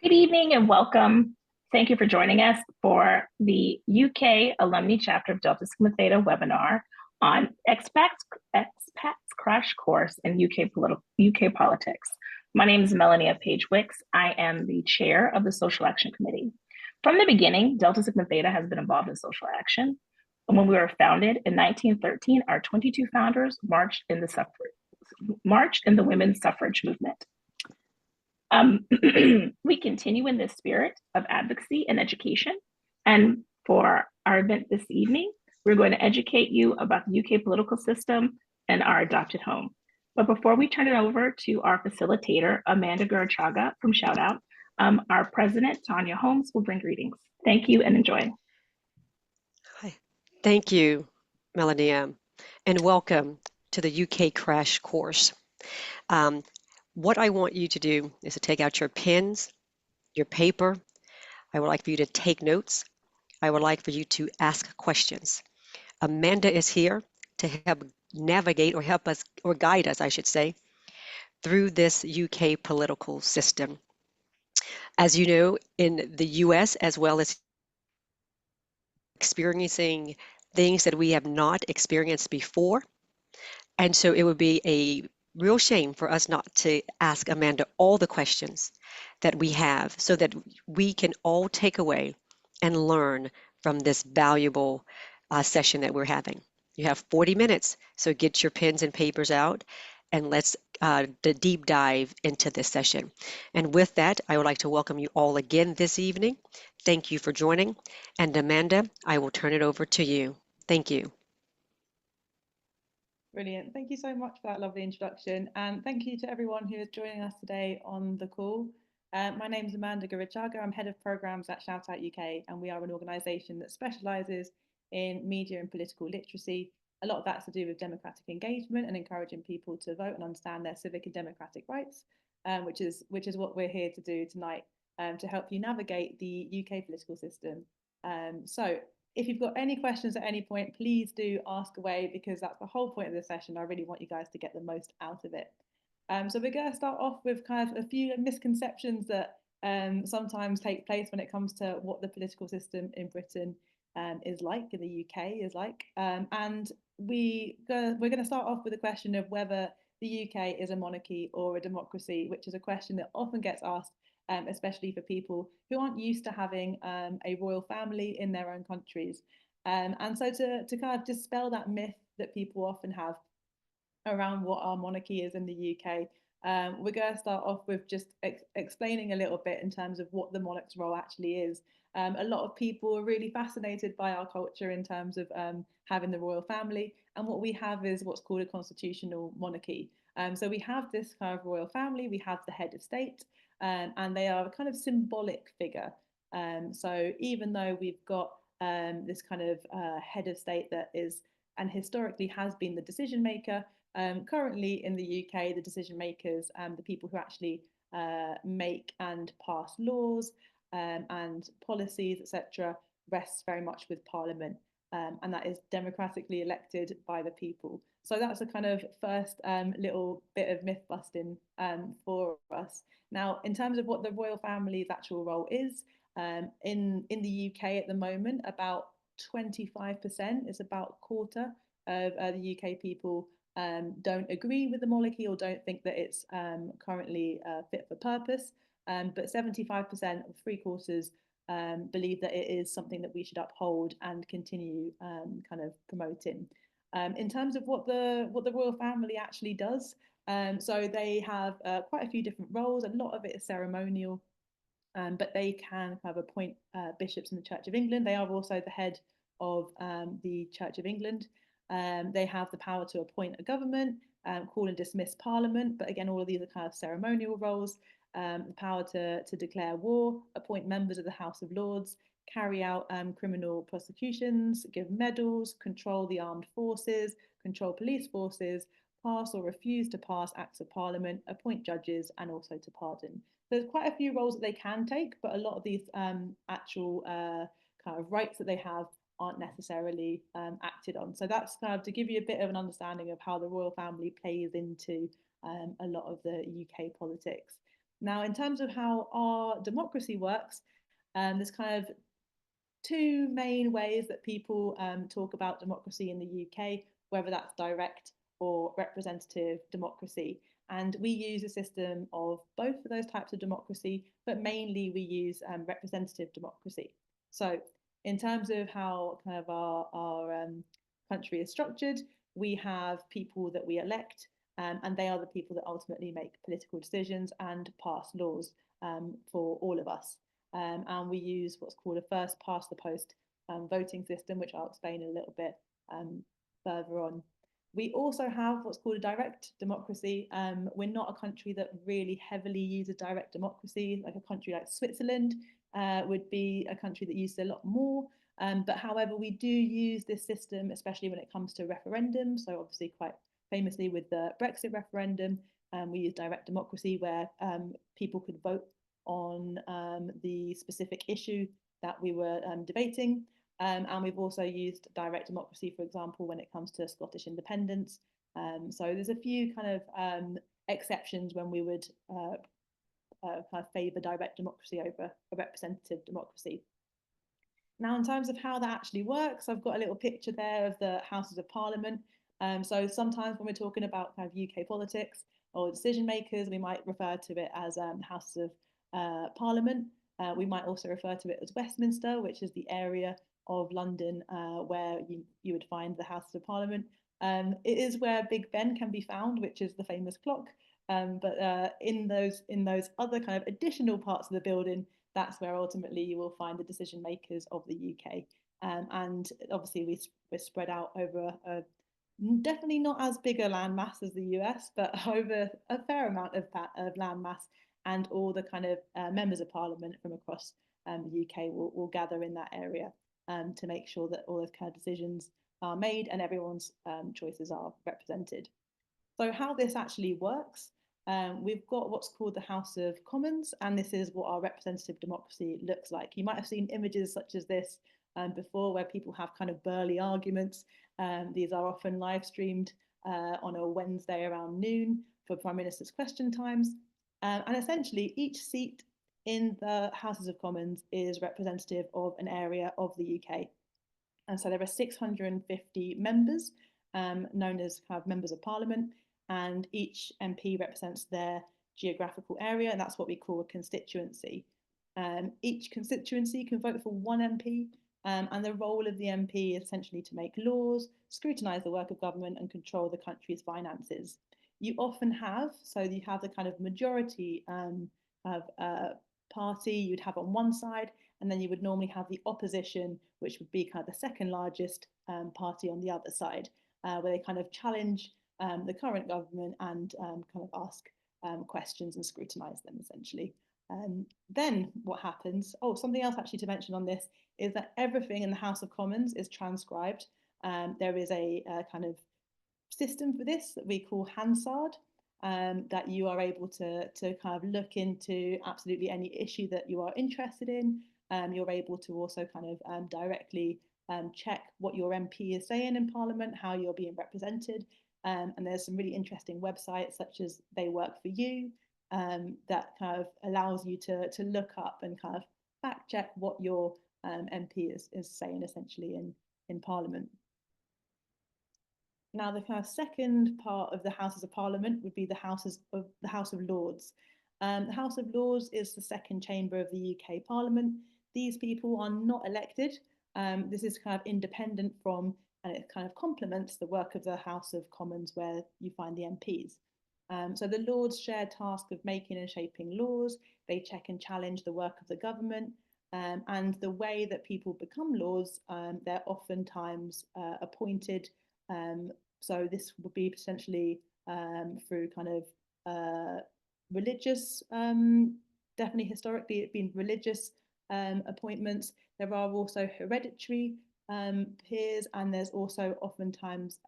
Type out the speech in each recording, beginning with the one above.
Good evening and welcome. Thank you for joining us for the UK Alumni Chapter of Delta Sigma Theta webinar on Expats Crash Course in UK politics. My name is Melanie Page Wicks. I am the chair of the Social Action Committee. From the beginning, Delta Sigma Theta has been involved in social action. And when we were founded in 1913, our 22 founders marched in the women's suffrage movement. We continue in this spirit of advocacy and education. And for our event this evening, we're going to educate you about the UK political system and our adopted home. But before we turn it over to our facilitator, Amanda Gurruchaga from Shoutout, our president, Tanya Holmes, will bring greetings. Thank you and enjoy. Hi. Thank you, Melanie, and welcome to the UK Crash Course. What I want you to do is to take out your pens, your paper. I would like for you to take notes. I would like for you to ask questions. Amanda is here to help navigate or help us or guide us, I should say, through this UK political system. As you know, in the US, as well as experiencing things that we have not experienced before. And so it would be a real shame for us not to ask Amanda all the questions that we have so that we can all take away and learn from this valuable session that we're having. You have 40 minutes, so get your pens and papers out and let's deep dive into this session. And with that, I would like to welcome you all again this evening. Thank you for joining. And Amanda, I will turn it over to you. Thank you. Brilliant. Thank you so much for that lovely introduction. And thank you to everyone who is joining us today on the call. My name is Amanda Gurruchaga. I'm head of programs at Shout Out UK, and we are an organisation that specialises in media and political literacy. A lot of that's to do with democratic engagement and encouraging people to vote and understand their civic and democratic rights, which is what we're here to do tonight, to help you navigate the UK political system. So if you've got any questions at any point, please do ask away, because that's the whole point of the session. I really want you guys to get the most out of it. So we're going to start off with kind of a few misconceptions that sometimes take place when it comes to what the political system in Britain is like, in the UK is like. And we're going to start off with a question of whether the UK is a monarchy or a democracy, which is a question that often gets asked, especially for people who aren't used to having a royal family in their own countries. And so to kind of dispel that myth that people often have around what our monarchy is in the UK, we're going to start off with just explaining a little bit in terms of what the monarch's role actually is. A lot of people are really fascinated by our culture in terms of having the royal family, and what we have is what's called a constitutional monarchy. So we have this kind of royal family, we have the head of state, and they are a kind of symbolic figure. So even though we've got this kind of head of state that is and historically has been the decision maker, currently in the UK, the decision makers, the people who actually make and pass laws and policies, etc., rests very much with Parliament, and that is democratically elected by the people. So that's a kind of first little bit of myth busting for us. Now, in terms of what the royal family's actual role is, in the UK at the moment, about 25%, it's about a quarter of the UK people don't agree with the monarchy or don't think that it's currently fit for purpose. But 75%, or three quarters, believe that it is something that we should uphold and continue kind of promoting. In terms of what the royal family actually does, so they have quite a few different roles. A lot of it is ceremonial, but they can kind of appoint bishops in the Church of England. They are also the head of the Church of England. They have the power to appoint a government, call and dismiss Parliament, but again, all of these are kind of ceremonial roles. The power to declare war, appoint members of the House of Lords, carry out criminal prosecutions, give medals, control the armed forces, control police forces, pass or refuse to pass acts of Parliament, appoint judges, and also to pardon. There's quite a few roles that they can take, but a lot of these actual kind of rights that they have aren't necessarily acted on. So that's kind of to give you a bit of an understanding of how the royal family plays into a lot of the UK politics. Now, in terms of how our democracy works, there's kind of two main ways that people talk about democracy in the UK, whether that's direct or representative democracy. And we use a system of both of those types of democracy, but mainly we use representative democracy. So in terms of how kind of our country is structured, we have people that we elect, and they are the people that ultimately make political decisions and pass laws for all of us. And we use what's called a first past the post voting system, which I'll explain a little bit further on. We also have what's called a direct democracy. We're not a country that really heavily uses direct democracy. Like a country like Switzerland would be a country that uses a lot more. But however, we do use this system, especially when it comes to referendums. So obviously quite famously with the Brexit referendum, we use direct democracy where people could vote on the specific issue that we were debating. And we've also used direct democracy, for example, when it comes to Scottish independence. So there's a few kind of exceptions when we would kind of favour direct democracy over a representative democracy. Now, in terms of how that actually works, I've got a little picture there of the Houses of Parliament. So sometimes when we're talking about kind of UK politics or decision makers, we might refer to it as Houses of Parliament. We might also refer to it as Westminster, which is the area of London where you would find the Houses of Parliament. It is where Big Ben can be found, which is the famous clock. But in those other kind of additional parts of the building, that's where ultimately you will find the decision makers of the UK. And obviously we're spread out over definitely not as big a landmass as the US, but over a fair amount of landmass, and all the kind of members of parliament from across the UK will gather in that area to make sure that all those kind of decisions are made and everyone's choices are represented. So how this actually works, we've got what's called the House of Commons, and this is what our representative democracy looks like. You might have seen images such as this before, where people have kind of burly arguments. These are often live streamed on a Wednesday around noon for Prime Minister's question times. And essentially, each seat in the Houses of Commons is representative of an area of the UK. And so there are 650 members, known as kind of members of parliament, and each MP represents their geographical area, and that's what we call a constituency. Each constituency can vote for one MP, and the role of the MP is essentially to make laws, scrutinise the work of government, and control the country's finances. You often have, so you have the kind of majority of party you'd have on one side, and then you would normally have the opposition, which would be kind of the second largest party on the other side, where they kind of challenge the current government and kind of ask questions and scrutinise them essentially. Then what happens, something else actually to mention on this is that everything in the House of Commons is transcribed. There is a kind of system for this that we call Hansard, that you are able to kind of look into absolutely any issue that you are interested in. You're able to also kind of directly check what your MP is saying in Parliament, how you're being represented. And there's some really interesting websites such as They Work For You that kind of allows you to look up and kind of fact check what your MP is saying essentially in Parliament. Now, the kind of second part of the Houses of Parliament would be the House of Lords. The House of Lords is the second chamber of the UK Parliament. These people are not elected. This is kind of independent from, and it kind of complements the work of the House of Commons, where you find the MPs. So the Lords share task of making and shaping laws. They check and challenge the work of the government. And the way that people become lords, they're oftentimes appointed. So this would be potentially through kind of religious, definitely historically it's been religious appointments. There are also hereditary peers, and there's also oftentimes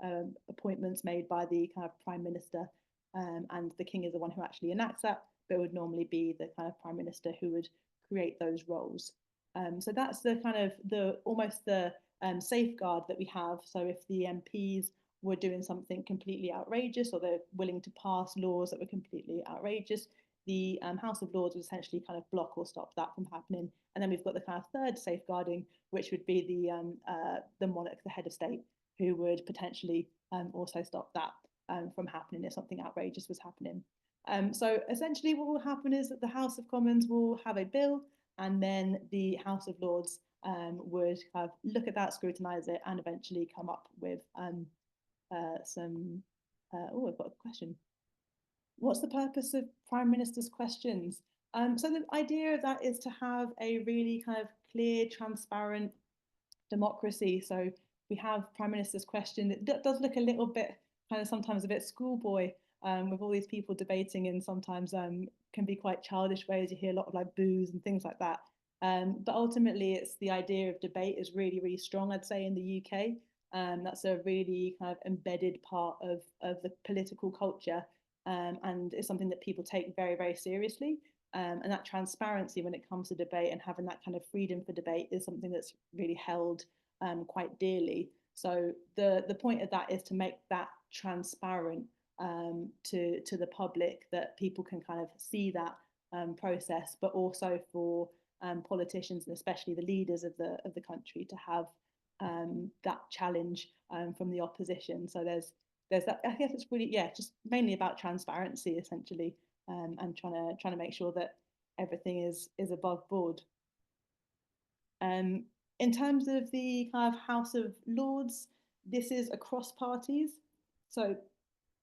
appointments made by the kind of Prime Minister, and the King is the one who actually enacts that, but it would normally be the kind of Prime Minister who would create those roles. So that's the kind of almost the safeguard that we have. So if the MPs were doing something completely outrageous, or they're willing to pass laws that were completely outrageous, the House of Lords would essentially kind of block or stop that from happening. And then we've got the kind of third safeguarding, which would be the monarch, the head of state, who would potentially also stop that from happening if something outrageous was happening. So essentially what will happen is that the House of Commons will have a bill, and then the House of Lords would kind of look at that, scrutinise it, and eventually come up with some. Oh, I've got a question. What's the purpose of Prime Minister's questions? So the idea of that is to have a really kind of clear, transparent democracy. So we have Prime Minister's question. It does look a little bit kind of sometimes a bit schoolboy with all these people debating, and sometimes can be quite childish ways. You hear a lot of like boos and things like that. But ultimately, it's the idea of debate is really, really strong, I'd say, in the UK. That's a really kind of embedded part of the political culture, and it's something that people take very, very seriously. And that transparency when it comes to debate and having that kind of freedom for debate is something that's really held quite dearly. So the point of that is to make that transparent to the public, that people can kind of see that process, but also for politicians and especially the leaders of the country to have that challenge from the opposition. So there's that. I guess it's really, yeah, just mainly about transparency essentially, and trying to make sure that everything is above board. In terms of the kind of House of Lords, this is across parties. So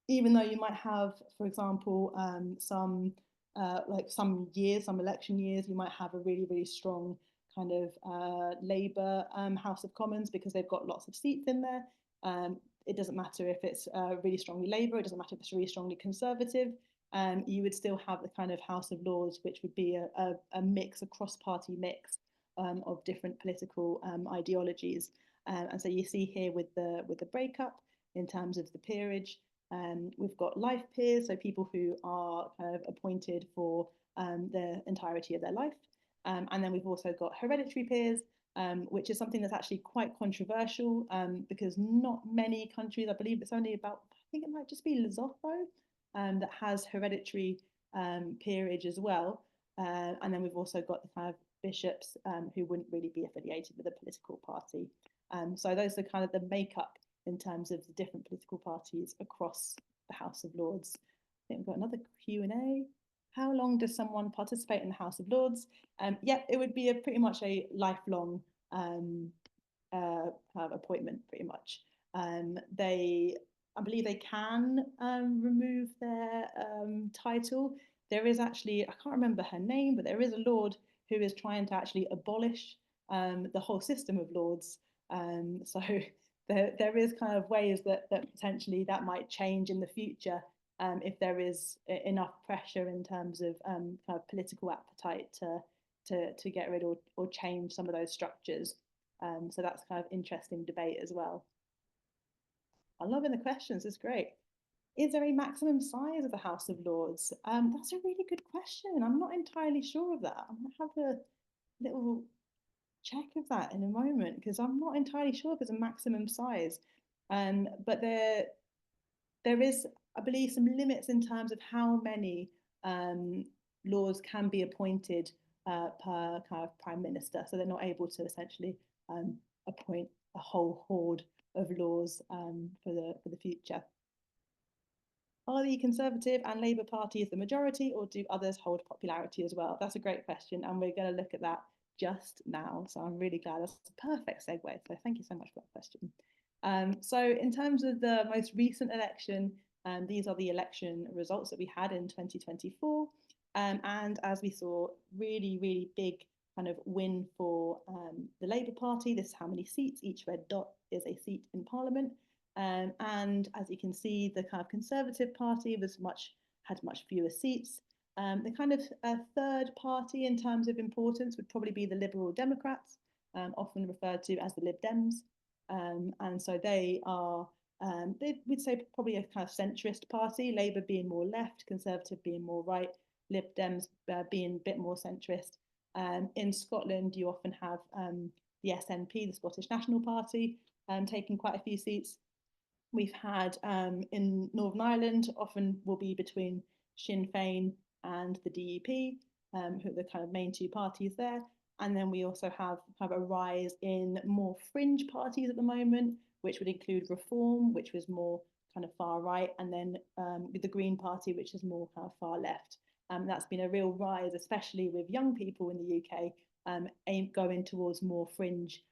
even though you might have, for example, some election years, you might have a really, really strong kind of Labour House of Commons because they've got lots of seats in there. It doesn't matter if it's really strongly Labour, it doesn't matter if it's really strongly Conservative. You would still have the kind of House of Lords, which would be a mix, a cross-party mix of different political ideologies. And so you see here with the breakup in terms of the peerage, we've got life peers, so people who are kind of appointed for the entirety of their life. And then we've also got hereditary peers, which is something that's actually quite controversial because not many countries, I believe it's only about, I think it might just be Lesotho that has hereditary peerage as well. And then we've also got the kind of bishops who wouldn't really be affiliated with a political party. So those are kind of the makeup in terms of the different political parties across the House of Lords. I think we've got another Q&A. How long does someone participate in the House of Lords? Yeah, it would be pretty much a lifelong appointment, pretty much. I believe they can remove their title. There is actually, I can't remember her name, but there is a Lord who is trying to actually abolish the whole system of Lords. So there is kind of ways that potentially that might change in the future if there is enough pressure in terms of kind of political appetite to get rid or change some of those structures. So that's kind of interesting debate as well. I'm loving the questions, it's great. Is there a maximum size of the House of Lords? That's a really good question. I'm not entirely sure of that. I'm gonna have a little check of that in a moment because I'm not entirely sure if there's a maximum size. But there is, I believe, some limits in terms of how many lords can be appointed per kind of prime minister. So they're not able to essentially appoint a whole horde of lords for the future. Are the Conservative and Labour parties the majority, or do others hold popularity as well? That's a great question, and we're going to look at that just now. So I'm really glad. That's a perfect segue. So thank you so much for that question. So in terms of the most recent election, these are the election results that we had in 2024. And as we saw, really, really big kind of win for the Labour Party. This is how many seats. Each red dot is a seat in Parliament. And as you can see, the kind of Conservative Party had much fewer seats. The kind of third party in terms of importance would probably be the Liberal Democrats, often referred to as the Lib Dems. And so they are, we'd say probably a kind of centrist party, Labour being more left, Conservative being more right, Lib Dems being a bit more centrist. In Scotland, you often have the SNP, the Scottish National Party, taking quite a few seats. We've had in Northern Ireland, often will be between Sinn Féin and the DUP, who are the kind of main two parties there. And then we also have a rise in more fringe parties at the moment, which would include Reform, which was more kind of far right, and then with the Green Party, which is more kind of far left. That's been a real rise, especially with young people in the UK going towards more fringe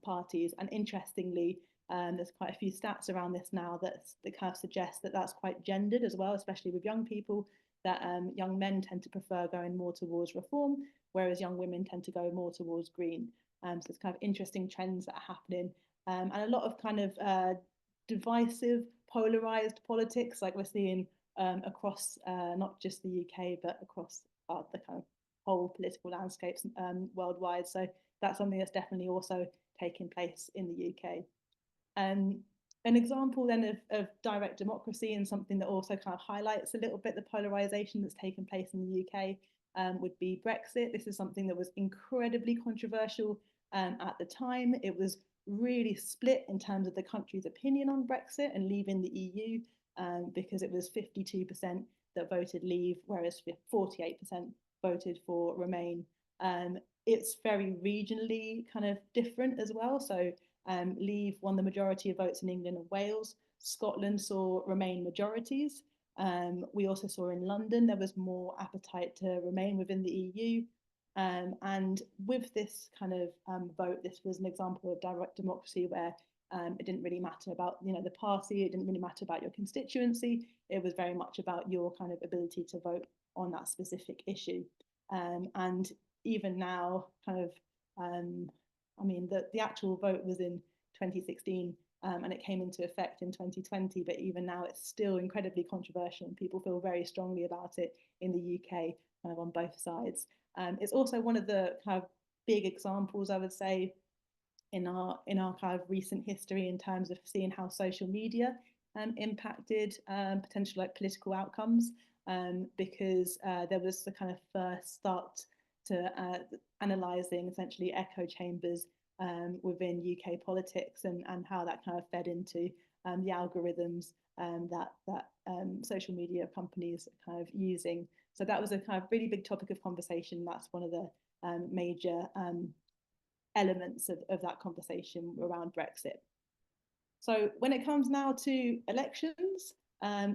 parties. And interestingly, there's quite a few stats around this now that kind of suggest that that's quite gendered as well, especially with young people, that young men tend to prefer going more towards Reform, whereas young women tend to go more towards Green. So it's kind of interesting trends that are happening, and a lot of kind of divisive, polarized politics, like we're seeing across not just the UK, but across the kind of whole political landscapes worldwide. So that's something that's definitely also taking place in the UK. An example then of direct democracy, and something that also kind of highlights a little bit the polarization that's taken place in the UK, would be Brexit. This is something that was incredibly controversial at the time. It was really split in terms of the country's opinion on Brexit and leaving the EU, because it was 52% that voted leave, whereas 48% voted for remain. It's very regionally kind of different as well. So Leave won the majority of votes in England and Wales. Scotland saw Remain majorities. We also saw in London there was more appetite to remain within the EU. And with this kind of vote, this was an example of direct democracy where it didn't really matter about the party, it didn't really matter about your constituency. It was very much about your kind of ability to vote on that specific issue. And even now, kind of, I mean, the actual vote was in 2016 and it came into effect in 2020, but even now it's still incredibly controversial and people feel very strongly about it in the UK, kind of on both sides. It's also one of the kind of big examples, I would say, in our kind of recent history in terms of seeing how social media impacted potential like political outcomes, because there was the kind of first start to analysing essentially echo chambers within UK politics and how that kind of fed into the algorithms that social media companies are kind of using. So that was a kind of really big topic of conversation. That's one of the major elements of that conversation around Brexit. So when it comes now to elections,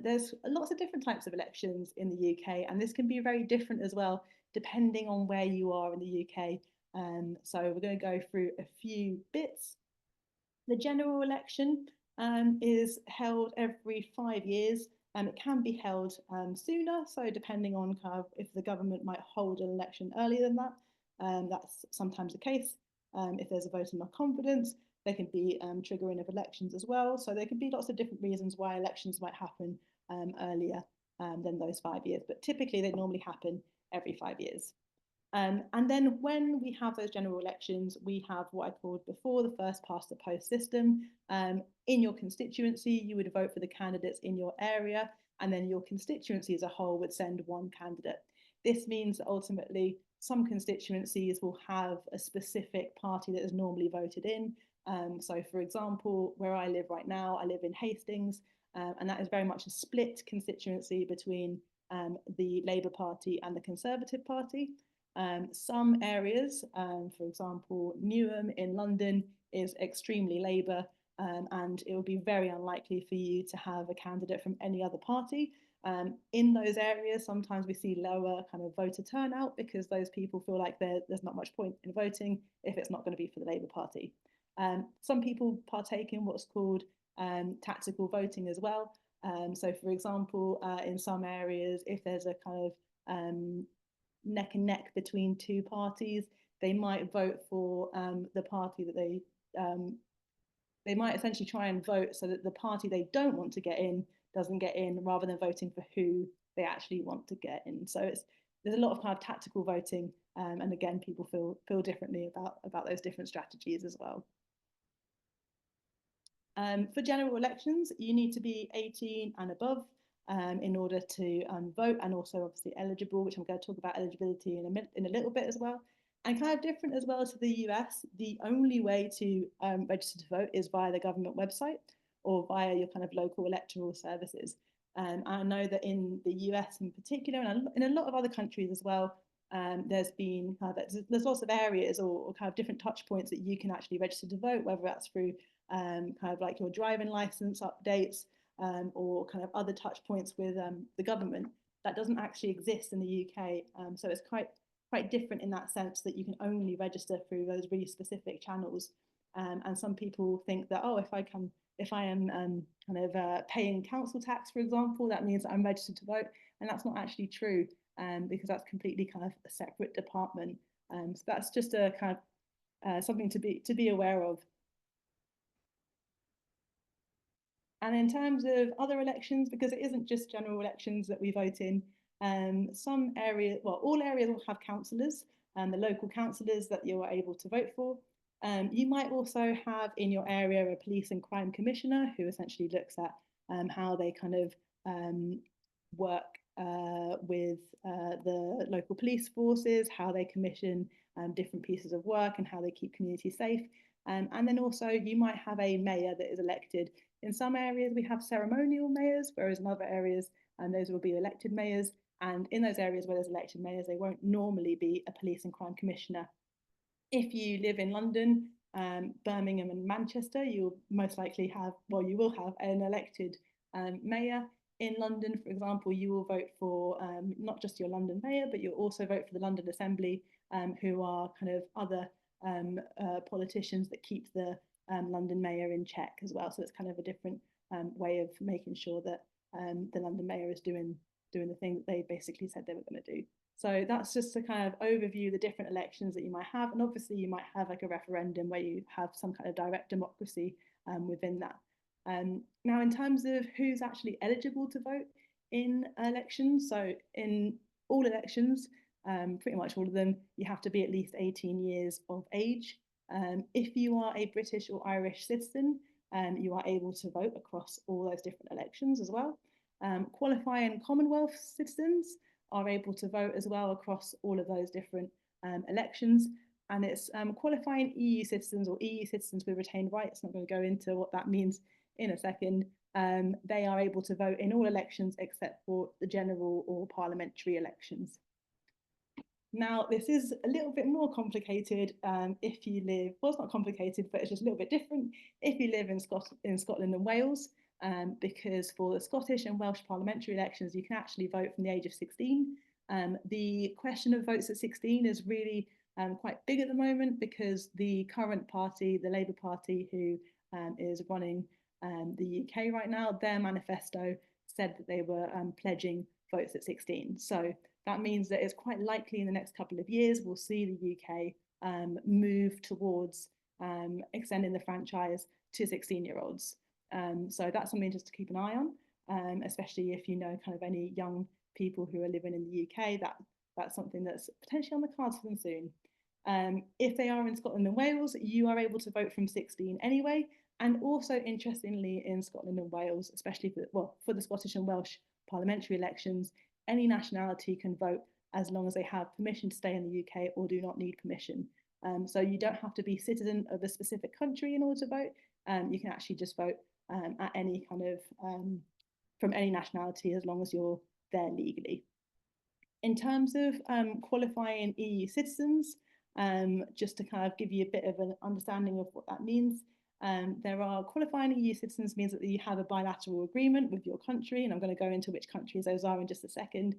there's lots of different types of elections in the UK, and this can be very different as well, depending on where you are in the UK. So we're going to go through a few bits. The general election is held every 5 years. It can be held sooner, so depending on kind of if the government might hold an election earlier than that, that's sometimes the case. If there's a vote of no confidence, there can be triggering of elections as well. So there can be lots of different reasons why elections might happen earlier than those 5 years, but typically they normally happen every 5 years. And then when we have those general elections, we have what I called before the first past the post system. In your constituency, you would vote for the candidates in your area, and then your constituency as a whole would send one candidate. This means that ultimately some constituencies will have a specific party that is normally voted in. So for example, where I live right now, I live in Hastings, and that is very much a split constituency between the Labour Party and the Conservative Party. Some areas, for example, Newham in London is extremely Labour, and it would be very unlikely for you to have a candidate from any other party. In those areas, sometimes we see lower kind of voter turnout because those people feel like there's not much point in voting if it's not going to be for the Labour Party. Some people partake in what's called tactical voting as well. So for example, in some areas, if there's a kind of neck and neck between two parties, they might vote for the party that they might essentially try and vote so that the party they don't want to get in doesn't get in, rather than voting for who they actually want to get in. So there's a lot of kind of tactical voting, and again, people feel differently about those different strategies as well. For general elections, you need to be 18 and above in order to vote, and also obviously eligible, which I'm going to talk about eligibility in a little bit as well. And kind of different as well to the US, the only way to register to vote is via the government website or via your kind of local electoral services. I know that in the US in particular, and in a lot of other countries as well, there's been there's lots of areas or kind of different touch points that you can actually register to vote, whether that's through kind of like your driving license updates, or kind of other touch points with the government. That doesn't actually exist in the UK. So it's quite different in that sense, that you can only register through those really specific channels. And some people think that, oh, if I am kind of paying council tax, for example, that means that I'm registered to vote. And that's not actually true, because that's completely kind of a separate department. So that's just a kind of something to be aware of. And in terms of other elections, because it isn't just general elections that we vote in, some areas, well, all areas will have councillors and the local councillors that you're able to vote for. You might also have in your area a police and crime commissioner who essentially looks at how they kind of work with the local police forces, how they commission different pieces of work and how they keep communities safe. And then also you might have a mayor that is elected. In some areas we have ceremonial mayors, whereas in other areas those will be elected mayors. And in those areas where there's elected mayors, they won't normally be a police and crime commissioner. If you live in London, Birmingham and Manchester, you'll most likely have, well, you will have an elected mayor. In London, for example, you will vote for not just your London mayor, but you'll also vote for the London Assembly, who are kind of other politicians that keep the London mayor in check as well. So it's kind of a different way of making sure that the London mayor is doing the thing that they basically said they were going to do. So that's just to kind of overview the different elections that you might have. And obviously you might have like a referendum where you have some kind of direct democracy within that. Now, in terms of who's actually eligible to vote in elections, so in all elections, pretty much all of them, you have to be at least 18 years of age. If you are a British or Irish citizen, you are able to vote across all those different elections as well. Qualifying Commonwealth citizens are able to vote as well across all of those different elections. And it's qualifying EU citizens or EU citizens with retained rights. I'm not going to go into what that means in a second. They are able to vote in all elections except for the general or parliamentary elections. Now, this is a little bit more complicated if you live, well, it's not complicated, but it's just a little bit different if you live in Scotland and Wales, because for the Scottish and Welsh parliamentary elections, you can actually vote from the age of 16. The question of votes at 16 is really quite big at the moment, because the current party, the Labour Party, who is running the UK right now, their manifesto said that they were pledging votes at 16. So that means that it's quite likely in the next couple of years we'll see the UK move towards extending the franchise to 16-year-olds. So that's something just to keep an eye on, especially if you know kind of any young people who are living in the UK, that's something that's potentially on the cards for them soon. If they are in Scotland and Wales, you are able to vote from 16 anyway. And also, interestingly, in Scotland and Wales, especially for the Scottish and Welsh parliamentary elections, any nationality can vote as long as they have permission to stay in the UK or do not need permission. So you don't have to be citizen of a specific country in order to vote. You can actually just vote at any kind of from any nationality as long as you're there legally. In terms of qualifying EU citizens, just to kind of give you a bit of an understanding of what that means, there are qualifying EU citizens means that you have a bilateral agreement with your country, and I'm going to go into which countries those are in just a second.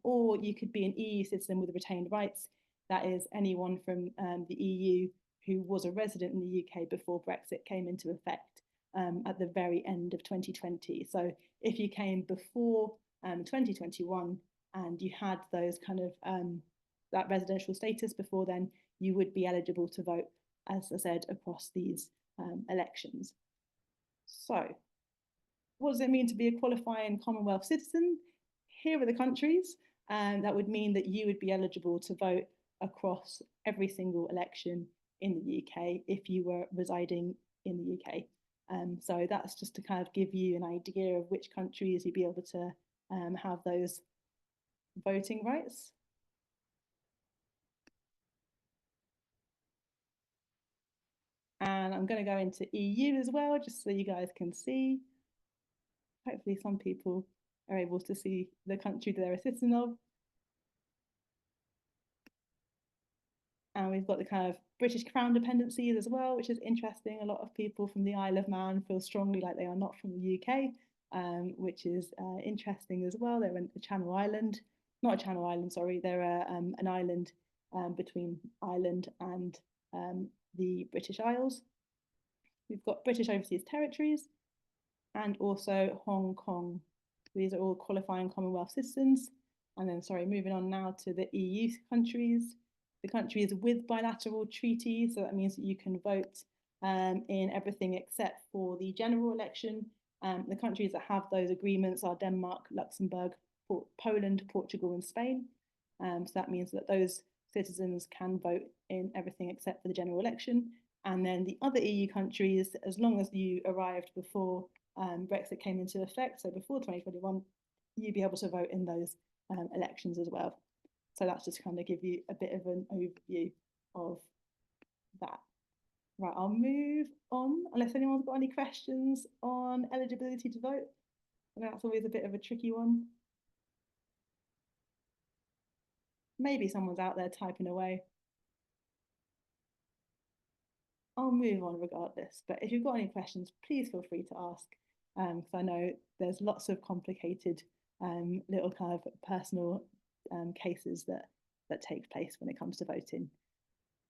Or you could be an EU citizen with retained rights. That is anyone from the EU who was a resident in the UK before Brexit came into effect at the very end of 2020. So if you came before 2021 and you had those kind of that residential status before then, you would be eligible to vote, as I said, across these elections. So what does it mean to be a qualifying Commonwealth citizen? Here are the countries, and that would mean that you would be eligible to vote across every single election in the UK if you were residing in the UK. So that's just to kind of give you an idea of which countries you'd be able to have those voting rights. And I'm going to go into EU as well, just so you guys can see. hopefully some people are able to see the country that they're a citizen of. And we've got the kind of British Crown dependencies as well, which is interesting. A lot of people from the Isle of Man feel strongly like they are not from the UK, which is interesting as well. They're a Channel Island, not a Channel Island, sorry. They're an island between Ireland and the British Isles. We've got British Overseas Territories and also Hong Kong. These are all qualifying Commonwealth citizens. And then, sorry, moving on now to the EU countries. The countries with bilateral treaties, so that means that you can vote in everything except for the general election. The countries that have those agreements are Denmark, Luxembourg, Poland, Portugal, and Spain. So that means that those citizens can vote in everything except for the general election. And then the other EU countries, as long as you arrived before Brexit came into effect, so before 2021, you'd be able to vote in those elections as well. So that's just kind of give you a bit of an overview of that. Right, I'll move on, unless anyone's got any questions on eligibility to vote. I know that's always a bit of a tricky one. Maybe someone's out there typing away. I'll move on regardless, but if you've got any questions, please feel free to ask, because I know there's lots of complicated little kind of personal cases that take place when it comes to voting.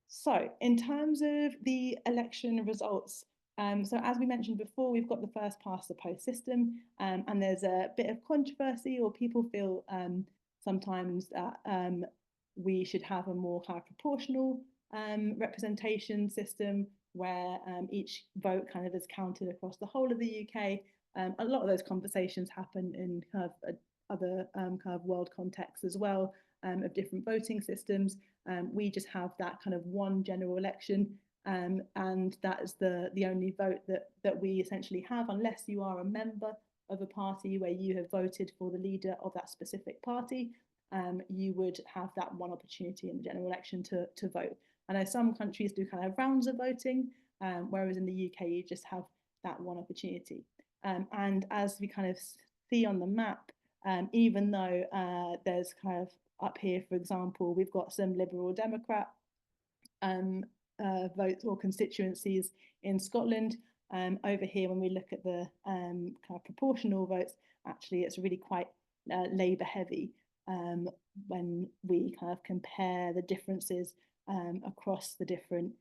So in terms of the election results, so as we mentioned before, we've got the first past the post system, and there's a bit of controversy, or people feel sometimes that we should have a more kind of proportional representation system where each vote kind of is counted across the whole of the UK. A lot of those conversations happen in kind of other kind of world contexts as well, of different voting systems. We just have that kind of one general election, and that is the only vote that we essentially have, unless you are a member of a party where you have voted for the leader of that specific party. You would have that one opportunity in the general election to vote. I know some countries do kind of rounds of voting, whereas in the UK you just have that one opportunity. And as we kind of see on the map, even though there's kind of up here, for example, we've got some Liberal Democrat votes or constituencies in Scotland. Over here, when we look at the kind of proportional votes, actually it's really quite Labour heavy when we kind of compare the differences across the different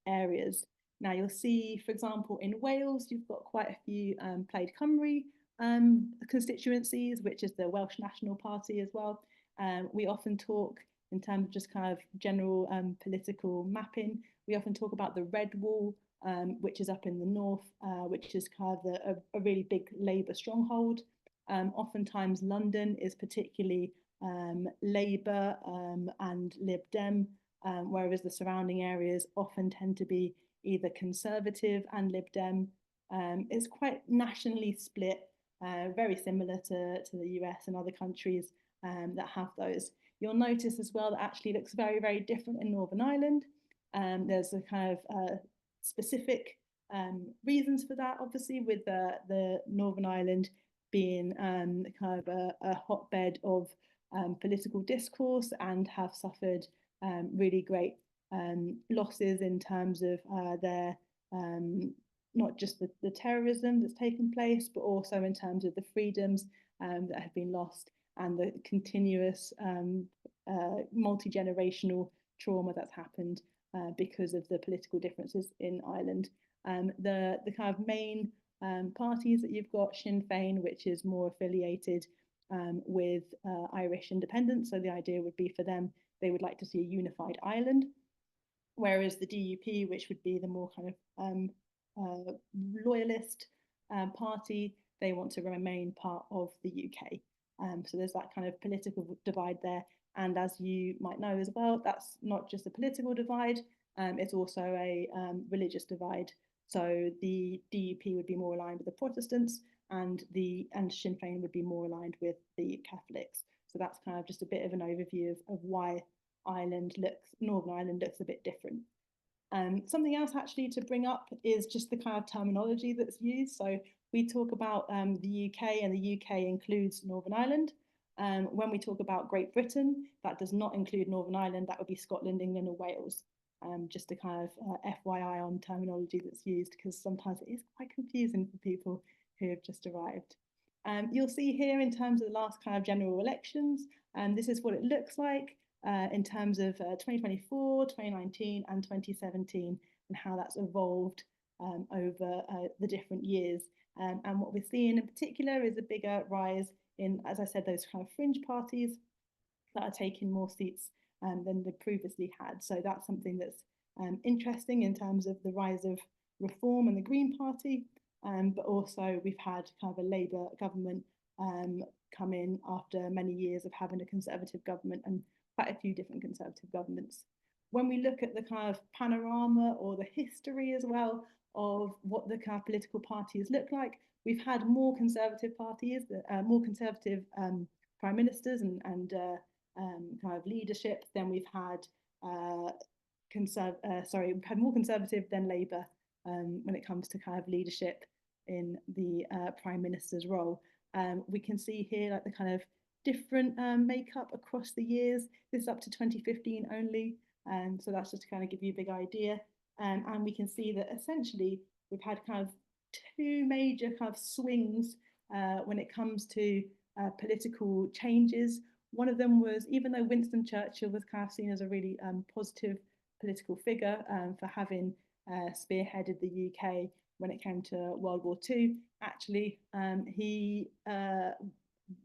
areas. Now you'll see, for example, in Wales, you've got quite a few Plaid Cymru constituencies, which is the Welsh National Party as well. We often talk in terms of just kind of general political mapping. We often talk about the Red Wall, which is up in the north, which is kind of a really big Labour stronghold. Oftentimes London is particularly Labour and Lib Dem, whereas the surrounding areas often tend to be either Conservative and Lib Dem. It's quite nationally split, very similar to the US and other countries that have those. You'll notice as well that actually looks very, very different in Northern Ireland. There's a kind of specific reasons for that, obviously, with the Northern Ireland being kind of a hotbed of political discourse and have suffered really great losses in terms of their not just the terrorism that's taken place, but also in terms of the freedoms that have been lost and the continuous multi-generational trauma that's happened because of the political differences in Ireland. The kind of main parties that you've got, Sinn Féin, which is more affiliated with Irish independence. So the idea would be for them, they would like to see a unified Ireland. Whereas the DUP, which would be the more kind of loyalist party, they want to remain part of the UK. So there's that kind of political divide there. And as you might know as well, that's not just a political divide, it's also a religious divide. So the DUP would be more aligned with the Protestants, and Sinn Féin would be more aligned with the Catholics. So that's kind of just a bit of an overview of why Northern Ireland looks a bit different. Something else actually to bring up is just the kind of terminology that's used. So we talk about the UK, and the UK includes Northern Ireland. When we talk about Great Britain, that does not include Northern Ireland. That would be Scotland, England, and Wales. Just a kind of FYI on terminology that's used, because sometimes it is quite confusing for people who have just arrived. You'll see here in terms of the last kind of general elections, this is what it looks like in terms of 2024, 2019, and 2017, and how that's evolved over the different years. And what we're seeing in particular is a bigger rise in, as I said, those kind of fringe parties that are taking more seats than they previously had. So that's something that's interesting in terms of the rise of Reform and the Green Party, but also we've had kind of a Labour government come in after many years of having a Conservative government, and quite a few different Conservative governments. When we look at the kind of panorama or the history as well of what the kind of political parties look like, we've had more Conservative parties, more Conservative prime ministers and kind of leadership than we've had we've had more Conservative than Labour when it comes to kind of leadership in the prime minister's role. We can see here like the kind of different makeup across the years. This is up to 2015 only, so that's just to kind of give you a big idea. And we can see that essentially we've had kind of two major kind of swings when it comes to political changes. One of them was, even though Winston Churchill was kind of seen as a really positive political figure for having spearheaded the UK when it came to World War II, actually he,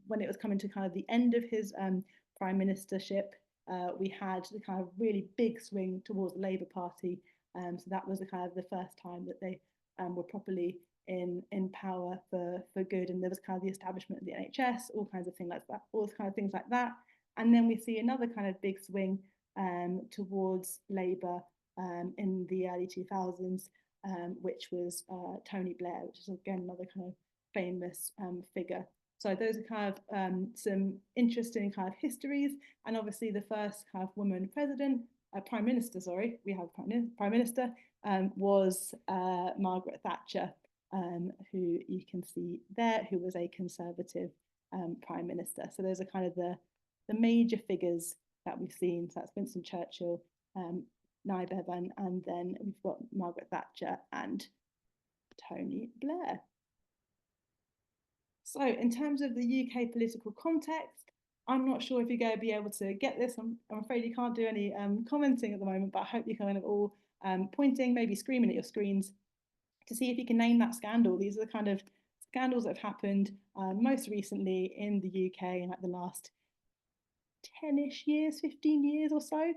when it was coming to kind of the end of his prime ministership, we had the kind of really big swing towards the Labour Party. So that was the kind of the first time that they were properly in power for good, and there was kind of the establishment of the NHS, all kinds of things like that, all kind of things like that. And then we see another kind of big swing towards Labour in the early 2000s, which was Tony Blair, which is again another kind of famous figure. So those are kind of some interesting kind of histories, and obviously the first kind of woman president, prime minister, sorry, we have prime minister, was Margaret Thatcher, who you can see there, who was a Conservative prime minister. So those are kind of the major figures that we've seen. So that's Winston Churchill, Nye Bevan, and then we've got Margaret Thatcher and Tony Blair. So in terms of the UK political context, I'm not sure if you're going to be able to get this. I'm afraid you can't do any commenting at the moment, but I hope you're kind of all pointing, maybe screaming at your screens to see if you can name that scandal. These are the kind of scandals that have happened most recently in the UK in like the last 10-ish years, 15 years or so.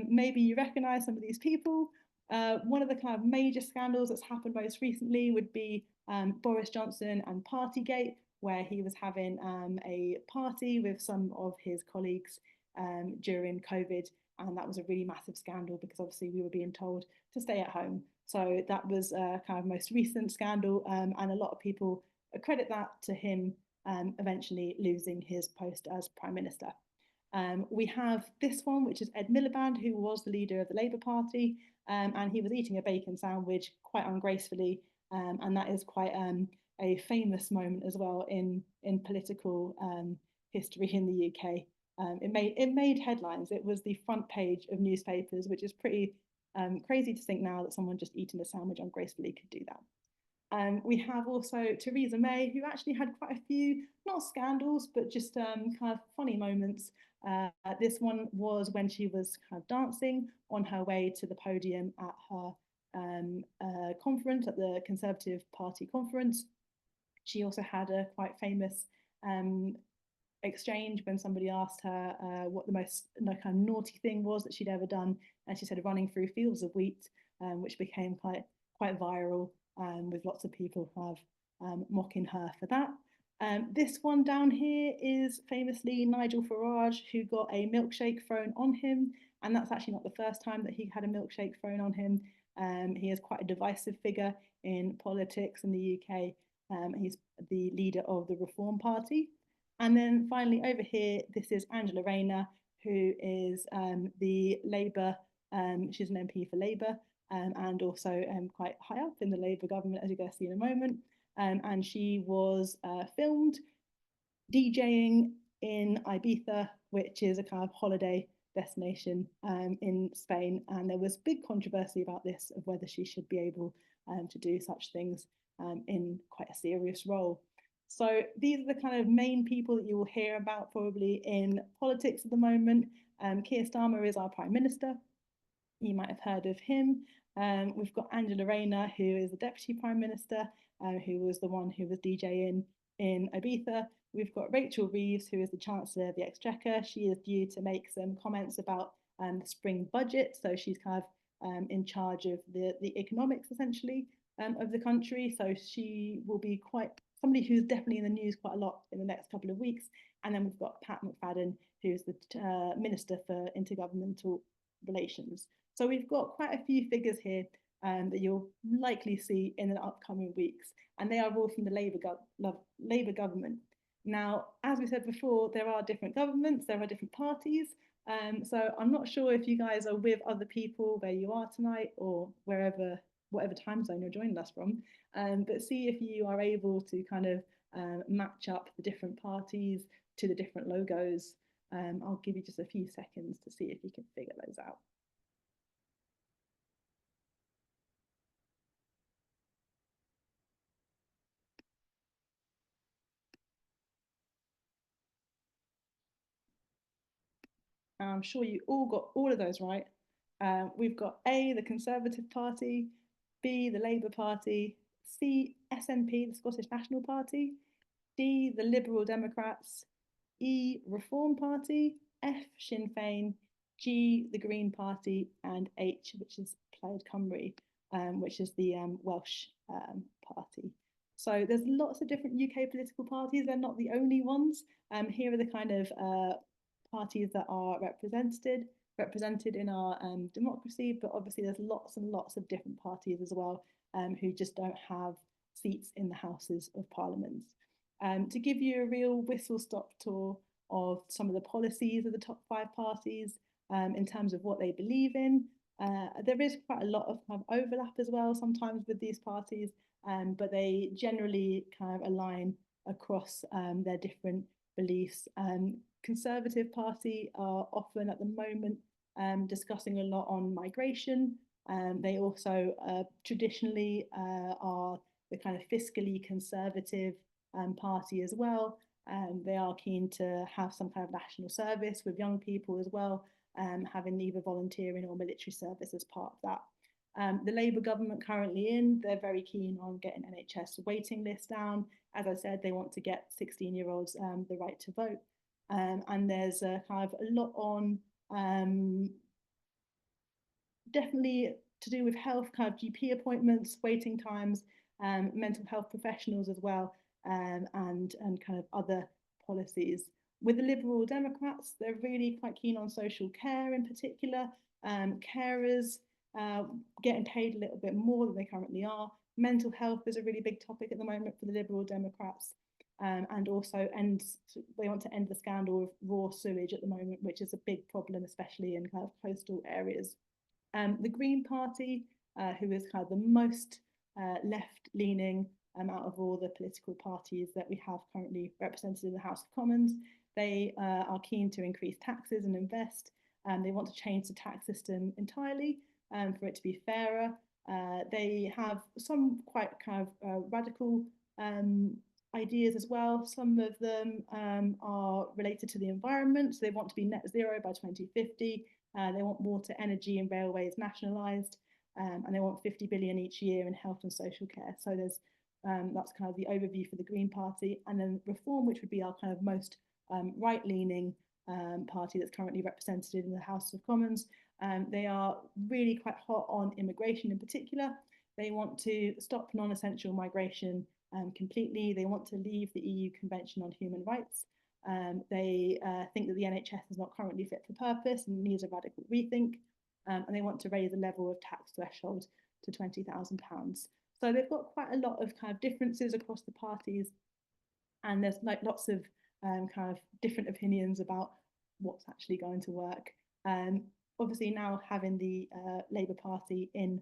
Maybe you recognise some of these people. One of the kind of major scandals that's happened most recently would be Boris Johnson and Partygate, where he was having a party with some of his colleagues during COVID, and that was a really massive scandal because obviously we were being told to stay at home. So that was kind of most recent scandal, and a lot of people accredit that to him eventually losing his post as Prime Minister. We have this one, which is Ed Miliband, who was the leader of the Labour Party, and he was eating a bacon sandwich quite ungracefully, and that is quite a famous moment as well in political history in the UK. It made headlines. It was the front page of newspapers, which is pretty crazy to think now that someone just eating a sandwich ungracefully could do that. We have also Theresa May, who actually had quite a few, not scandals, but just kind of funny moments. This one was when she was kind of dancing on her way to the podium at her conference, at the Conservative Party conference. She also had a quite famous exchange when somebody asked her what the most kind of naughty thing was that she'd ever done, and she said running through fields of wheat, which became quite viral, with lots of people kind of mocking her for that. This one down here is famously Nigel Farage, who got a milkshake thrown on him, and that's actually not the first time that he had a milkshake thrown on him. He is quite a divisive figure in politics in the UK. He's the leader of the Reform Party. And then finally over here, this is Angela Rayner, who is the Labour, she's an MP for Labour, and also quite high up in the Labour government, as you're going to see in a moment. and she was filmed DJing in Ibiza, which is a kind of holiday destination in Spain. And there was big controversy about this, of whether she should be able to do such things in quite a serious role. So these are the kind of main people that you will hear about probably in politics at the moment. Keir Starmer is our Prime Minister. You might have heard of him. We've got Angela Rayner, who is the Deputy Prime Minister, who was the one who was DJing in Ibiza. We've got Rachel Reeves, who is the Chancellor of the Exchequer. She is due to make some comments about the spring budget. So she's kind of in charge of the economics, essentially, of the country. So she will be quite somebody who's definitely in the news quite a lot in the next couple of weeks. And then we've got Pat McFadden, who's the Minister for Intergovernmental Relations. So we've got quite a few figures here that you'll likely see in the upcoming weeks, and they are all from the Labour government. Now, as we said before, there are different governments, there are different parties. So I'm not sure if you guys are with other people where you are tonight, or whatever time zone you're joining us from. But see if you are able to kind of match up the different parties to the different logos. I'll give you just a few seconds to see if you can figure those out. I'm sure you all got all of those right. We've got A, the Conservative Party, B, the Labour Party, C, SNP, the Scottish National Party, D, the Liberal Democrats, E, Reform Party, F, Sinn Féin, G, the Green Party, and H, which is Plaid Cymru, which is the Welsh party. So there's lots of different UK political parties. They're not the only ones. Here are the kind of parties that are represented in our democracy, but obviously there's lots and lots of different parties as well who just don't have seats in the Houses of Parliament. To give you a real whistle-stop tour of some of the policies of the top 5 parties in terms of what they believe in, there is quite a lot of kind of overlap as well sometimes with these parties, but they generally kind of align across their different beliefs. Conservative Party are often at the moment discussing a lot on migration. They also traditionally are the kind of fiscally conservative party as well. They are keen to have some kind of national service with young people as well, having either volunteering or military service as part of that. The Labour government currently they're very keen on getting NHS waiting lists down. As I said, they want to get 16-year-olds the right to vote. And there's kind of a lot on definitely to do with health, kind of GP appointments, waiting times, mental health professionals as well, and kind of other policies. With the Liberal Democrats, they're really quite keen on social care in particular, carers getting paid a little bit more than they currently are. Mental health is a really big topic at the moment for the Liberal Democrats. And also they want to end the scandal of raw sewage at the moment, which is a big problem, especially in kind of coastal areas. The Green Party, who is kind of the most left-leaning out of all the political parties that we have currently represented in the House of Commons, they are keen to increase taxes and invest. They want to change the tax system entirely for it to be fairer. They have some quite kind of radical ideas as well. Some of them are related to the environment. So they want to be net zero by 2050. They want water, energy and railways nationalised, and they want 50 billion each year in health and social care. So there's that's kind of the overview for the Green Party. And then Reform, which would be our kind of most right-leaning party that's currently represented in the House of Commons. They are really quite hot on immigration in particular. They want to stop non-essential migration completely. They want to leave the EU Convention on Human Rights. They think that the NHS is not currently fit for purpose and needs a radical rethink. And they want to raise the level of tax threshold to £20,000. So they've got quite a lot of kind of differences across the parties, and there's like lots of kind of different opinions about what's actually going to work. Obviously now having the Labour Party in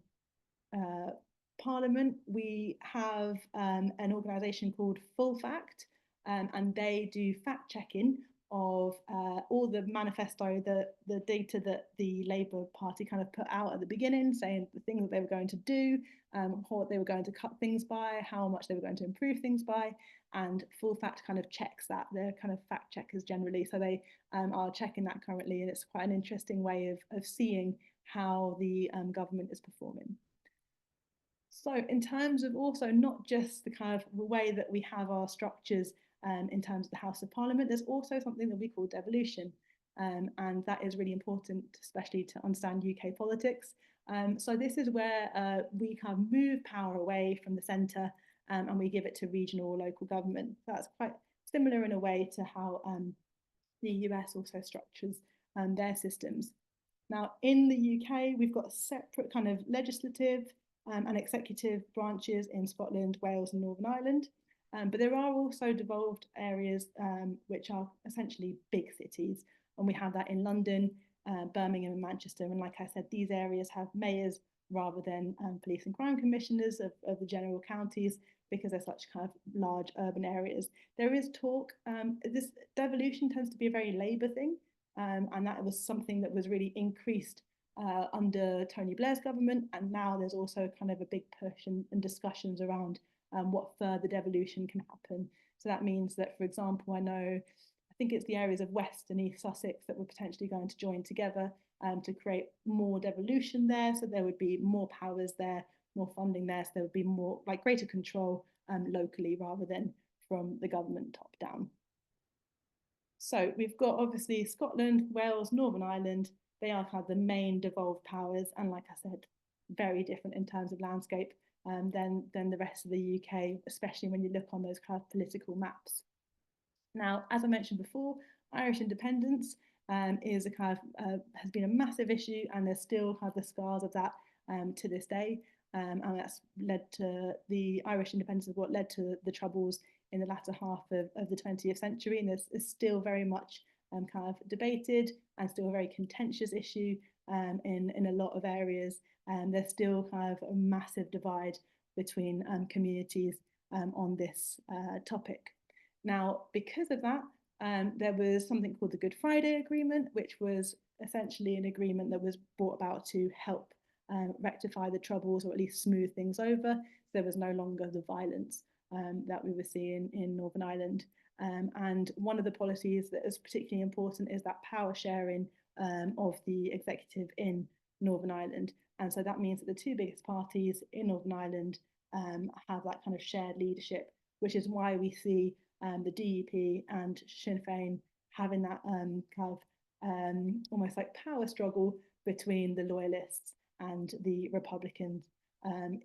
Parliament, we have an organisation called Full Fact, and they do fact checking of all the manifesto, the data that the Labour Party kind of put out at the beginning, saying the things that they were going to do, what they were going to cut things by, how much they were going to improve things by, and Full Fact kind of checks that. They're kind of fact checkers generally, so they are checking that currently, and it's quite an interesting way of seeing how the government is performing. So in terms of also not just the kind of the way that we have our structures in terms of the House of Parliament, there's also something that we call devolution. And that is really important, especially to understand UK politics. So this is where we kind of move power away from the centre and we give it to regional or local government. That's quite similar in a way to how the US also structures their systems. Now, in the UK, we've got separate kind of legislative and executive branches in Scotland, Wales, and Northern Ireland. But there are also devolved areas which are essentially big cities. And we have that in London, Birmingham, and Manchester. And like I said, these areas have mayors rather than police and crime commissioners of the general counties, because they're such kind of large urban areas. There is talk, this devolution tends to be a very Labour thing. And that was something that was really increased under Tony Blair's government. And now there's also kind of a big push and discussions around what further devolution can happen. So that means that, for example, I think it's the areas of West and East Sussex that were potentially going to join together to create more devolution there. So there would be more powers there, more funding there. So there would be more, like, greater control locally rather than from the government top down. So we've got obviously Scotland, Wales, Northern Ireland. They are kind of the main devolved powers, and like I said, very different in terms of landscape than the rest of the UK, especially when you look on those kind of political maps. Now, as I mentioned before, Irish independence is a kind of has been a massive issue, and there's still kind of the scars of that to this day. And that's led to the Irish independence is what led to the Troubles in the latter half of the 20th century, and this is still very much kind of debated and still a very contentious issue in a lot of areas. And there's still kind of a massive divide between communities on this topic. Now, because of that, there was something called the Good Friday Agreement, which was essentially an agreement that was brought about to help rectify the Troubles, or at least smooth things over. So there was no longer the violence that we were seeing in Northern Ireland. And one of the policies that is particularly important is that power sharing of the executive in Northern Ireland. And so that means that the two biggest parties in Northern Ireland have that kind of shared leadership, which is why we see the DUP and Sinn Féin having that kind of almost like power struggle between the Loyalists and the Republicans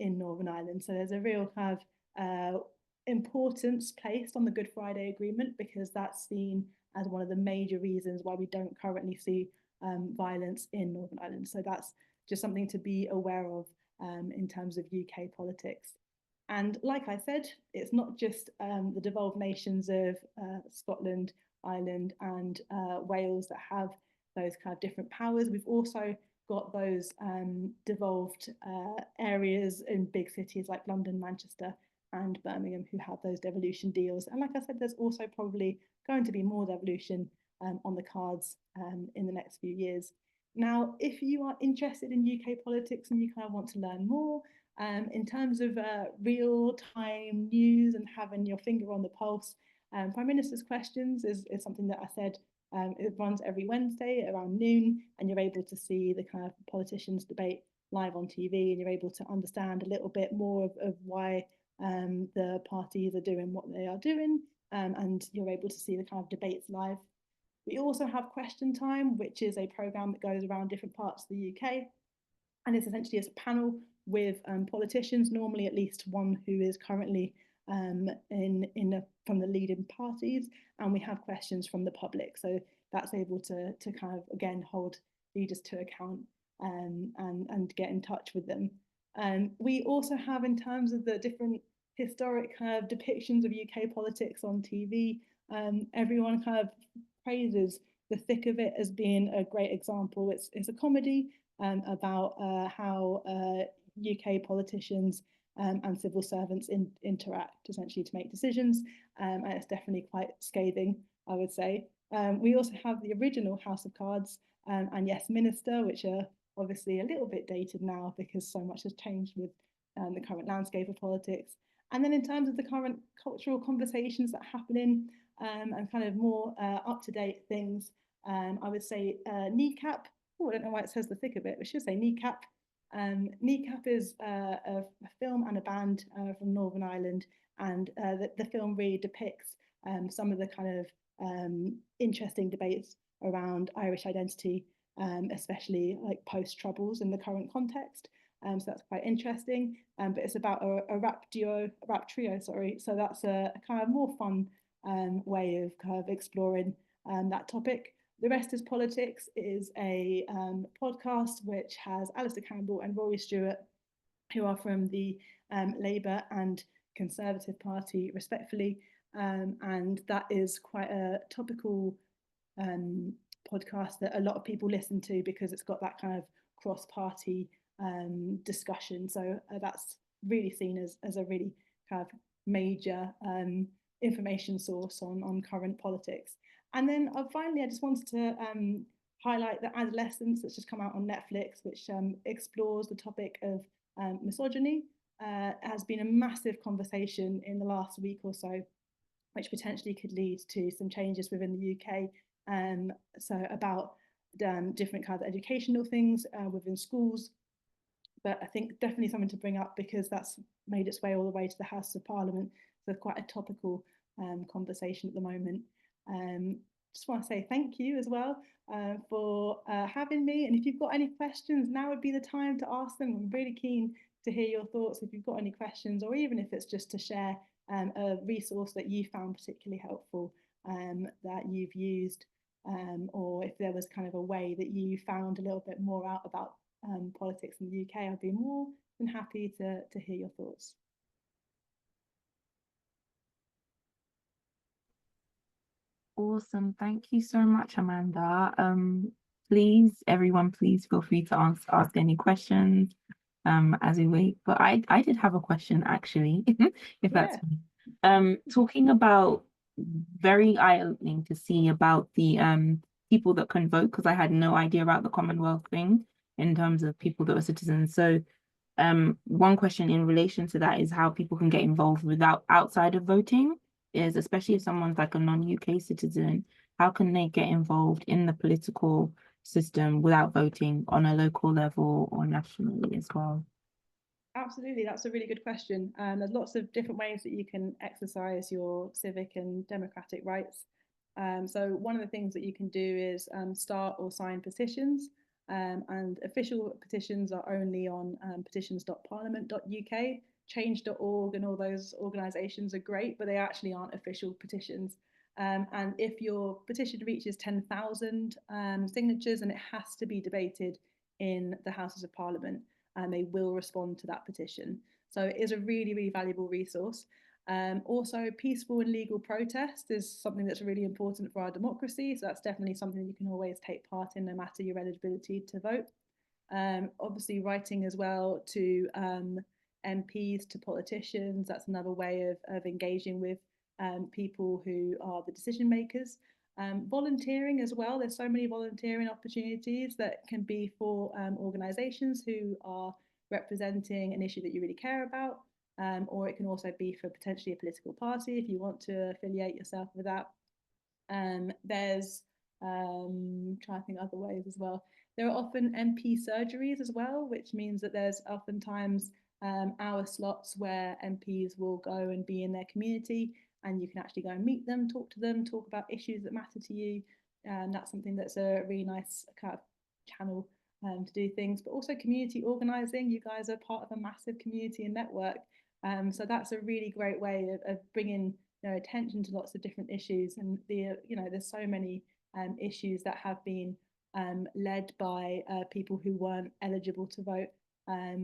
in Northern Ireland. So there's a real kind of importance placed on the Good Friday Agreement, because that's seen as one of the major reasons why we don't currently see violence in Northern Ireland. So that's just something to be aware of in terms of UK politics. And like I said, it's not just the devolved nations of Scotland, Ireland, and Wales that have those kind of different powers. We've also got those devolved areas in big cities like London, Manchester, and Birmingham who have those devolution deals. And like I said, there's also probably going to be more devolution on the cards in the next few years. Now, if you are interested in UK politics and you kind of want to learn more, in terms of real-time news and having your finger on the pulse, Prime Minister's Questions is something that I said it runs every Wednesday around noon, and you're able to see the kind of politicians debate live on TV, and you're able to understand a little bit more of why the parties are doing what they are doing, and you're able to see the kind of debates live. We also have Question Time, which is a programme that goes around different parts of the UK, and it's essentially a panel with politicians, normally at least one who is currently from the leading parties, and we have questions from the public. So that's able to kind of, again, hold leaders to account and get in touch with them. We also have, in terms of the different historic kind of depictions of UK politics on TV, everyone kind of praises The Thick of It as being a great example. It's a comedy about how UK politicians and civil servants interact essentially to make decisions, and it's definitely quite scathing, I would say. We also have the original House of Cards and Yes Minister, which are obviously a little bit dated now because so much has changed with the current landscape of politics. And then in terms of the current cultural conversations that are happening and kind of more up-to-date things, I would say Kneecap. Oh, I don't know why it says the thick of it, but it should say Kneecap. Kneecap is a film and a band from Northern Ireland, and the film really depicts some of the kind of interesting debates around Irish identity, especially like post-Troubles in the current context. So that's quite interesting. But it's about a rap trio, sorry. So that's a kind of more fun way of kind of exploring that topic. The Rest is Politics is a podcast which has Alistair Campbell and Rory Stewart, who are from the Labour and Conservative Party, respectfully. And that is quite a topical podcast that a lot of people listen to because it's got that kind of cross-party discussion. So that's really seen as a really kind of major information source on current politics. And then finally, I just wanted to highlight The Adolescence that's just come out on Netflix, which explores the topic of misogyny. Has been a massive conversation in the last week or so, which potentially could lead to some changes within the UK. So about different kinds of educational things within schools. But I think definitely something to bring up because that's made its way all the way to the House of Parliament. So quite a topical conversation at the moment. Just want to say thank you as well for having me. And if you've got any questions, now would be the time to ask them. I'm really keen to hear your thoughts if you've got any questions, or even if it's just to share a resource that you found particularly helpful that you've used, or if there was kind of a way that you found a little bit more out about politics in the UK, I'd be more than happy to hear your thoughts. Awesome. Thank you so much, Amanda. Please, everyone, please feel free to ask any questions as we wait. But I did have a question actually, if that's talking about very eye-opening to see about the people that can vote, because I had no idea about the Commonwealth thing in terms of people that are citizens. So one question in relation to that is how people can get involved outside of voting. Is especially if someone's like a non-UK citizen, how can they get involved in the political system without voting on a local level or nationally as well? Absolutely, that's a really good question. There's lots of different ways that you can exercise your civic and democratic rights. So one of the things that you can do is start or sign petitions, and official petitions are only on petitions.parliament.uk. Change.org and all those organisations are great, but they actually aren't official petitions. And if your petition reaches 10,000 signatures, and it has to be debated in the Houses of Parliament, and they will respond to that petition. So it is a really, really valuable resource. Also, peaceful and legal protest is something that's really important for our democracy. So that's definitely something you can always take part in, no matter your eligibility to vote. Obviously, writing as well to MPs, to politicians. That's another way of engaging with people who are the decision makers. Volunteering as well. There's so many volunteering opportunities that can be for organisations who are representing an issue that you really care about, or it can also be for potentially a political party if you want to affiliate yourself with that. There's trying to think other ways as well. There are often MP surgeries as well, which means that there's oftentimes hour slots where MPs will go and be in their community, and you can actually go and meet them, talk to them, talk about issues that matter to you. And that's something that's a really nice kind of channel to do things. But also community organising. You guys are part of a massive community and network. So that's a really great way of bringing attention to lots of different issues. And there's so many issues that have been led by people who weren't eligible to vote.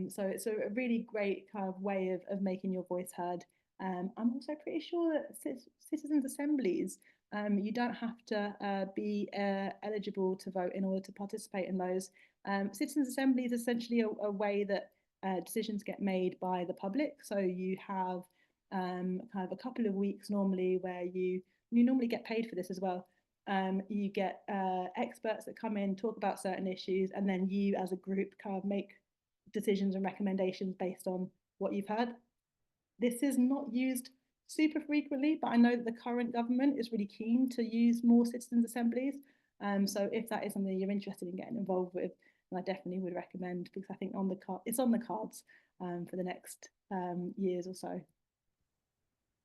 So it's a really great kind of way of making your voice heard. I'm also pretty sure that citizens' assemblies, you don't have to be eligible to vote in order to participate in those. Citizens' assemblies is essentially a way that decisions get made by the public. So you have kind of a couple of weeks normally where you normally get paid for this as well. You get experts that come in, talk about certain issues, and then you as a group kind of make decisions and recommendations based on what you've heard. This is not used super frequently, but I know that the current government is really keen to use more citizens' assemblies. So if that is something you're interested in getting involved with, then I definitely would recommend, because I think it's on the cards for the next years or so.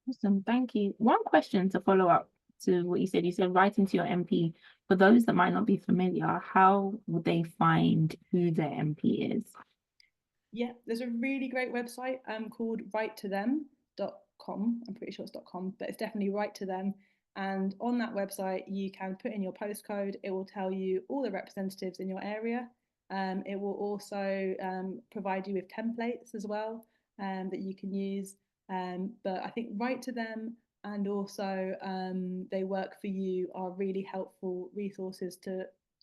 Awesome, thank you. One question to follow up to what you said. You said writing to your MP. For those that might not be familiar, how would they find who their MP is? Yeah, there's a really great website called writetothem.com. I'm pretty sure it's .com, but it's definitely Write to Them. And on that website, you can put in your postcode. It will tell you all the representatives in your area. It will also provide you with templates as well that you can use. But I think Write to Them and also They Work for You are really helpful resources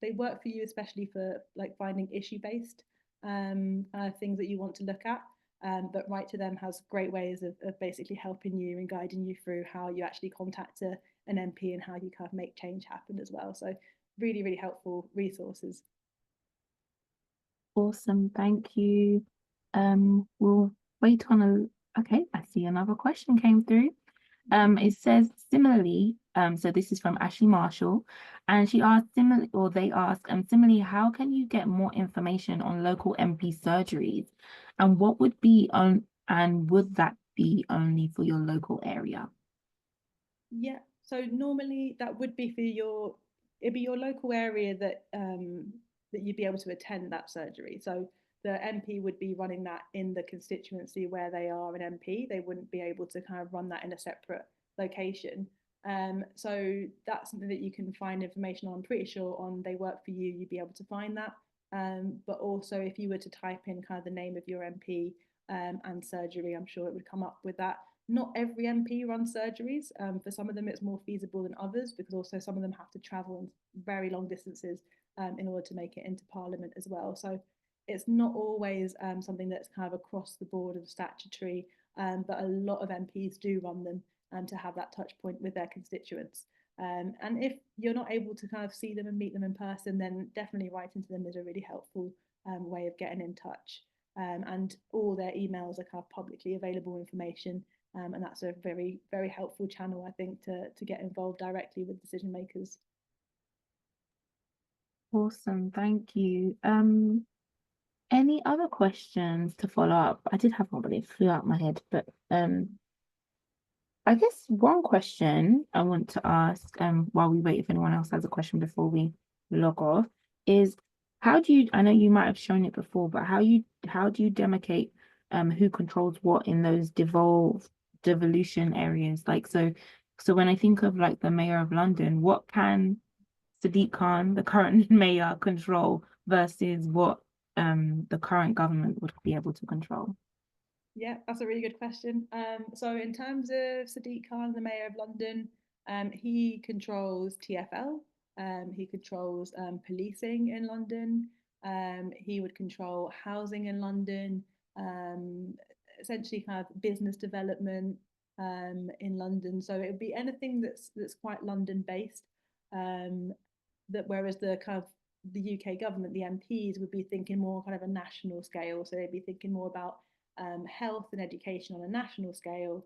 they work for you, especially for like finding issue-based things that you want to look at. But Write to Them has great ways of basically helping you and guiding you through how you actually contact an MP and how you kind of make change happen as well. So really, really helpful resources. Awesome, thank you. We'll wait on okay, I see another question came through. It says similarly, so this is from Ashley Marshall, and she asked similarly, how can you get more information on local MP surgeries, and what would be on, and would that be only for your local area? Yeah, so normally that would be it'd be your local area that you'd be able to attend that surgery. So the MP would be running that in the constituency where they are an MP. They wouldn't be able to kind of run that in a separate location. So that's something that you can find information on. I'm pretty sure on They Work for You, you'd be able to find that. But also if you were to type in kind of the name of your MP and surgery, I'm sure it would come up with that. Not every MP runs surgeries. For some of them, it's more feasible than others, because also some of them have to travel very long distances in order to make it into Parliament as well. So it's not always something that's kind of across the board of statutory, but a lot of MPs do run them to have that touch point with their constituents. And if you're not able to kind of see them and meet them in person, then definitely writing to them is a really helpful way of getting in touch. And all their emails are kind of publicly available information. And that's a very, very helpful channel, I think, to get involved directly with decision makers. Awesome, thank you. Any other questions to follow up? I did have one, but it flew out my head. But I guess one question I want to ask, while we wait if anyone else has a question before we log off, is how do you, I know you might have shown it before, but how do you demarcate who controls what in those devolution areas? Like, so when I think of like the mayor of London, what can Sadiq Khan, the current mayor, control versus what the current government would be able to control? Yeah, that's a really good question. So in terms of Sadiq Khan, the mayor of London, he controls TfL. He controls policing in London. He would control housing in London. Essentially, kind of business development in London. So it would be anything that's quite London based. That whereas the kind of the UK government, the MPs would be thinking more kind of a national scale. So they'd be thinking more about health and education on a national scale.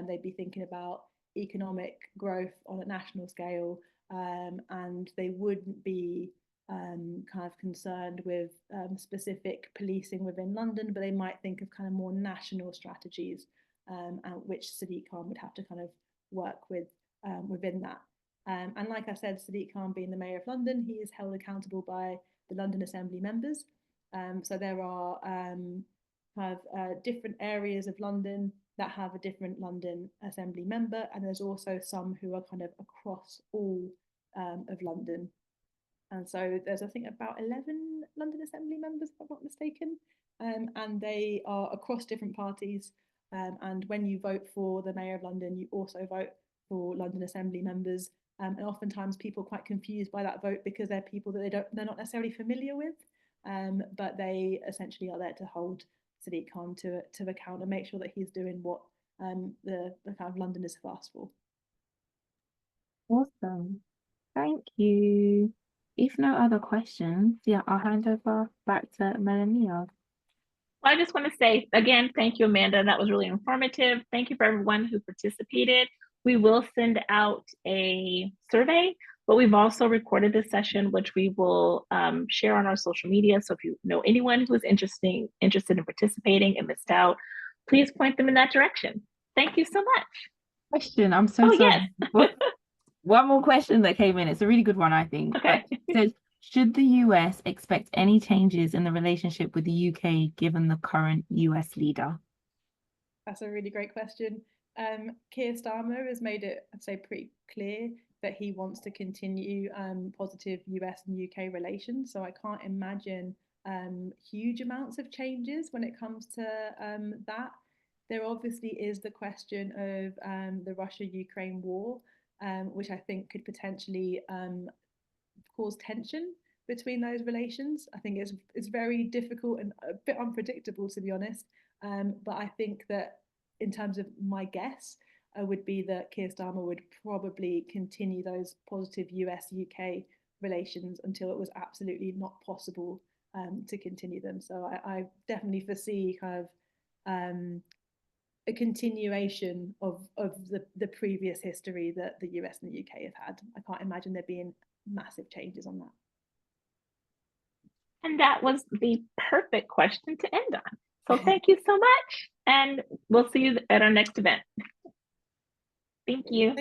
They'd be thinking about economic growth on a national scale, and they wouldn't be kind of concerned with specific policing within London, but they might think of kind of more national strategies, which Sadiq Khan would have to kind of work with within that. And like I said, Sadiq Khan being the mayor of London, he is held accountable by the London Assembly members. So there are different areas of London that have a different London Assembly member, and there's also some who are kind of across all of London. And so there's, I think, about 11 London Assembly members, if I'm not mistaken, and they are across different parties. And when you vote for the Mayor of London, you also vote for London Assembly members. And oftentimes people are quite confused by that vote because they're people that they're not necessarily familiar with, but they essentially are there to hold Sadiq Khan to account and make sure that he's doing what the kind of Londoners have asked for. Awesome. Thank you. If no other questions, yeah, I'll hand over back to Melanie. I just want to say again, thank you, Amanda. That was really informative. Thank you for everyone who participated. We will send out a survey, but we've also recorded this session, which we will share on our social media. So if you know anyone who is interested in participating and missed out, please point them in that direction. Thank you so much. Question, I'm so sorry. Yes. One more question that came in. It's a really good one, I think. Okay. It says, should the US expect any changes in the relationship with the UK given the current US leader? That's a really great question. Keir Starmer has made it, I'd say, pretty clear that he wants to continue positive US and UK relations. So I can't imagine huge amounts of changes when it comes to that. There obviously is the question of the Russia-Ukraine war, which I think could potentially cause tension between those relations. I think it's very difficult and a bit unpredictable, to be honest. But I think that in terms of my guess, would be that Keir Starmer would probably continue those positive US-UK relations until it was absolutely not possible to continue them. So I definitely foresee kind of a continuation of the previous history that the US and the UK have had. I can't imagine there being massive changes on that. And that was the perfect question to end on. So thank you so much. And we'll see you at our next event. Thank you.